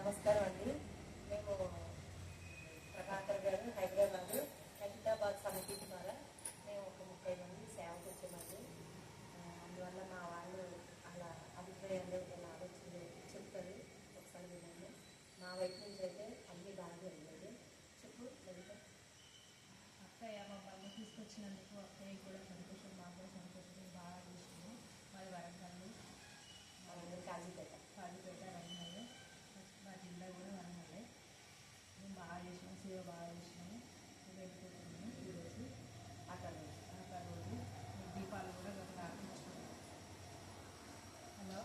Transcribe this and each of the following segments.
నమస్కారం అండి. మేము ప్రభాకర్ గారు హైదరాబాద్ సమితి ద్వారా మేము ఒక 30 మంది సేవకు వచ్చామండి. అందువల్ల మా వాళ్ళు అలా అభిప్రాయాలు ఇలా ఆలోచనలు చెప్తారు, ఒకసారి వినండి. మా వైపు నుంచి అయితే అన్నీ బాగా జరిగింది. చెప్పు లలిత. అక్కయ్య మమ్మల్ని తీసుకొచ్చినందుకు అక్కయ్య కూడా సంతోషం, మాకు కూడా సంతోషం. బాగా చేసినాము. మాది వరంగల్, కాజీపేట వరంగల్. మా జిల్లా కూడా వరంగల్. మేము బాగా చేసినాము, సేవ బాగా చేసినాము. మేము వెళ్ళిపోతున్నాము ఈరోజు. ఆ రోజు దీపాలు కూడా ఆర్పించుకున్నాము. హలో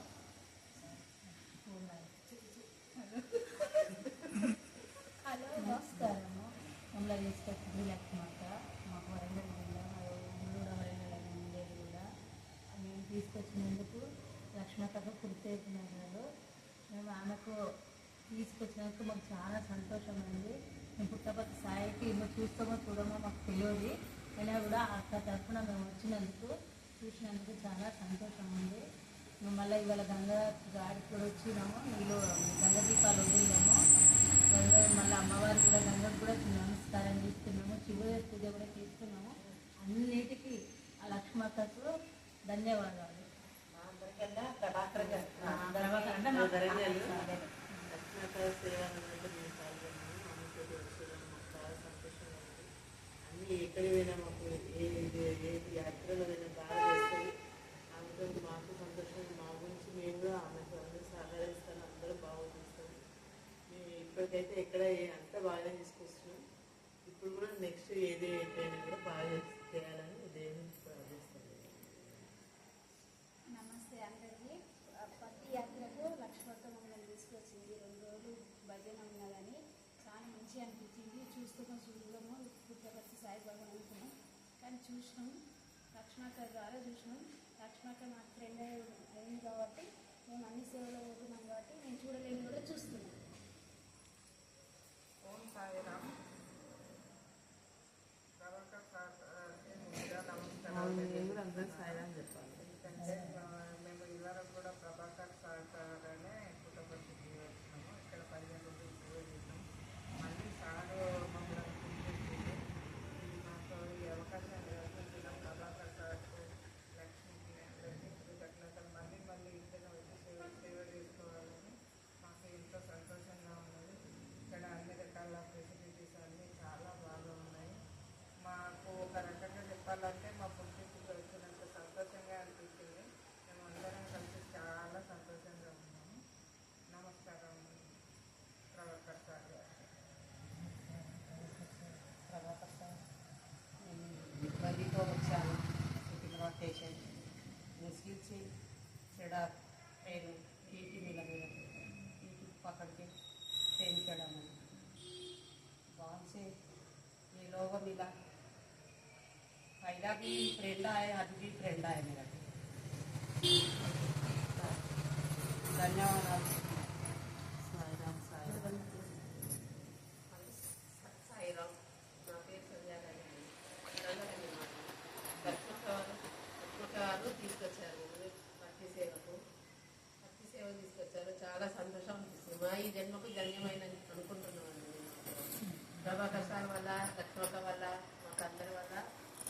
హలో నమస్కారము. మమ్మల్ని తీసుకొచ్చింది లక్ష్మక్క. మాకు వరంగల్ జిల్లా కూడా వరంగల్ ఉండేది కూడా మేము తీసుకొచ్చినందుకు లక్ష్మక్కకు కృతజ్ఞతలు. మేము ఆమెకు తీసుకొచ్చినందుకు మాకు చాలా సంతోషం అండి. మేము పుట్టపర్తి సాయికి మేము చూస్తామో చూడమో మాకు తెలియదు, అయినా కూడా అక్క తరఫున మేము వచ్చినందుకు చూసినందుకు చాలా సంతోషం ఉంది. మేము మళ్ళీ ఇవాళ గంగా గాడికి కూడా వచ్చినాము. నీళ్ళు గంగ దీపాలు వదిలినాము. గంగా మళ్ళీ అమ్మవారు కూడా గంగకు కూడా నమస్కారం చేస్తున్నాము. శివయ్య పూజ కూడా చేస్తున్నాము. అన్నిటికీ ఆ లక్ష్మక్కకు ధన్యవాదాలు. మా అందరికన్నా ప్రభాకర్ గారు ప్రభాకర్ అంటే సేవ సేవలు మేము పాల్గొన్నాము. ఆమెతో వచ్చేదాన్ని మాకు చాలా సంతోషంగా ఉంది. అన్నీ ఎక్కడికి పోయినా మాకు ఏ యాత్రలో అయినా బాగా చేస్తుంది. ఆమెతో మాకు సంతోషం. మా గురించి మేము కూడా ఆమెతో అందరూ సహకరిస్తాను, అందరూ బాగా చేస్తాం. మేము ఇప్పటికైతే ఎక్కడ అంతా బాగా తీసుకొస్తున్నాం. ఇప్పుడు కూడా నెక్స్ట్ ఏంటైనా కూడా బాగా చేయాలని దేవుని ప్రార్థిస్తాం. నమస్తే అందరికీ. పత్తి యాత్రకు లక్ష్మక్క మమ్మల్ని తీసుకొచ్చింది. 2 రోజులు భజన ఉన్నదని చాలా మంచిగా అనిపించింది. చూడము పుట్టపర్తి సాయిబాబా అనుకున్నాం, కానీ చూసినాం. లక్ష్మక్క ద్వారా చూసినాం. లక్ష్మక్క నాకు ఫ్రెండ్ అయింది కాబట్టి మేము అన్ని సేవలు పోతున్నాం కాబట్టి నేను చూడలేని కూడా చూస్తున్నాం. ఓం సాయిరామ్. ప్రభాకర్ సార్ కూడా అందరూ సాయిరాం చెప్పాలి. ఎందుకంటే మేము ఇదివరకు కూడా ప్రభాకర్ సార్ అనే పుట్టపర్తి వచ్చినాము. ఇక్కడ 15 రోజులు సేవ చేసాం. మళ్ళీ సారు మమ్మల్ని పిలిపించింది. మాకు ఈ అవకాశం కల్పించిన ప్రభాకర్ సార్కు, లక్ష్మికి అందరికీ కృతజ్ఞతలు. మళ్ళీ ఇంట్లో వచ్చి సేవ చేసుకోవాలని మాకు ఎంతో సంతోషంగా ఉన్నది. ఇక్కడ అన్ని రకాల ఫెసిలిటీస్ అన్నీ చాలా బాగా ఉన్నాయి. మాకు ఒక రకంగా చెప్పాలంటే మా పుట్టింటికి వచ్చినంత సంతోషంగా అనిపించింది. మేము అందరం కలిసి చాలా సంతోషంగా ఉన్నాము. నమస్కారం ప్రభాకర్ సార్ గారు. ప్రభాకర్ సార్ బండితో వచ్చాను. సికింద్రాబాద్ స్టేషన్ నిశ్చిల్చి చెడ ట్రైన్ టీటీ मिला मेरा टीटी पकड़ के ट्रेन चढ़ा मैं. वहाँ से ये लोग मिला. पहला भी फ्रेंड है, आज भी फ्रेंड है मेरा. ధన్యవాదాలు. సాయిరాం సాయిరాం. సాయిరామ్. నా పేరు సంధ్యారాణి అండి. లక్ష్మక్క తీసుకొచ్చారు భక్తి సేవకు. భక్తి సేవ తీసుకొచ్చారు. చాలా సంతోషం అనిపిస్తుంది. మా ఈ జన్మకు ధన్యమైన అనుకుంటున్నామండి. ప్రభాకర్ సార్ వల్ల, లక్ష్మక్క వల్ల, మాకు అందరి వల్ల,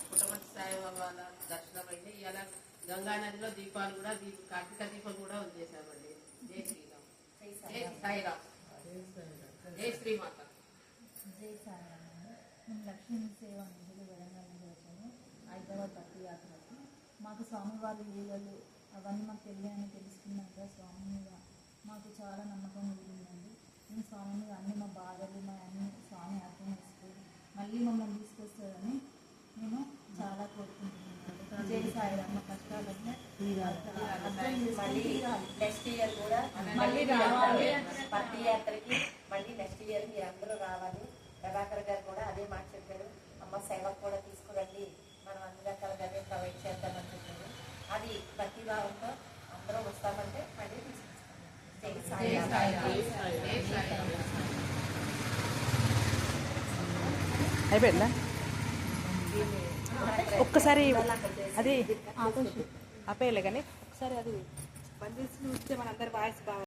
పుట్టపర్తి సాయిబాబా వల్ల దర్శనం అయితే ఇలా గంగా నదిలో దీపాలు కూడా కార్తీక దీపం కూడా వదిలేసామండి. జై శ్రీరామ్. జై సాయిరామ్. జై శ్రీమాత. జై సాయిరామ్. మేము లక్ష్మీ సేవ నిధులు వరంగల్ నుండి వచ్చాము హైదరాబాద్ పత్తి యాత్రకు. మాకు స్వామివారి లీలలు అవన్నీ మాకు తెలియని తెలుసుకున్నాక స్వామి మీద మాకు చాలా నమ్మకం కలిగిందండి. మేము స్వామి మీద అన్ని మా బాధలు మా అన్ని స్వామి అర్థం చేసుకొని మళ్ళీ మమ్మల్ని తీసుకొస్తారని నేను చాలా కోరుకుంటున్నాను. జై సాయిరామ్. మా కష్టాలన్నీ మళ్ళీ నెక్స్ట్ ఇయర్ కూడా మళ్ళీ రావాలి. పత్తి యాత్రకి మళ్ళీ నెక్స్ట్ ఇయర్ మీరు అందరూ రావాలి. ప్రభాకర్ గారు కూడా అదే మాట చెప్పారు. అమ్మ సేవకు కూడా తీసుకురండి, మనం అన్ని రకాలుగానే ప్రొవైడ్ చేద్దామని చెప్పారు. అది భక్తి భావంతో అందరూ వస్తామంటే మళ్ళీ తీసుకొస్తాం. జై సాయిరామ్. అయిపోయిందా? ఒక్కసారి అది ఆపేయాలి కానీ ఒకసారి అది బంద్ చేసి చూస్తే మనందరి వాయిస్ బాగా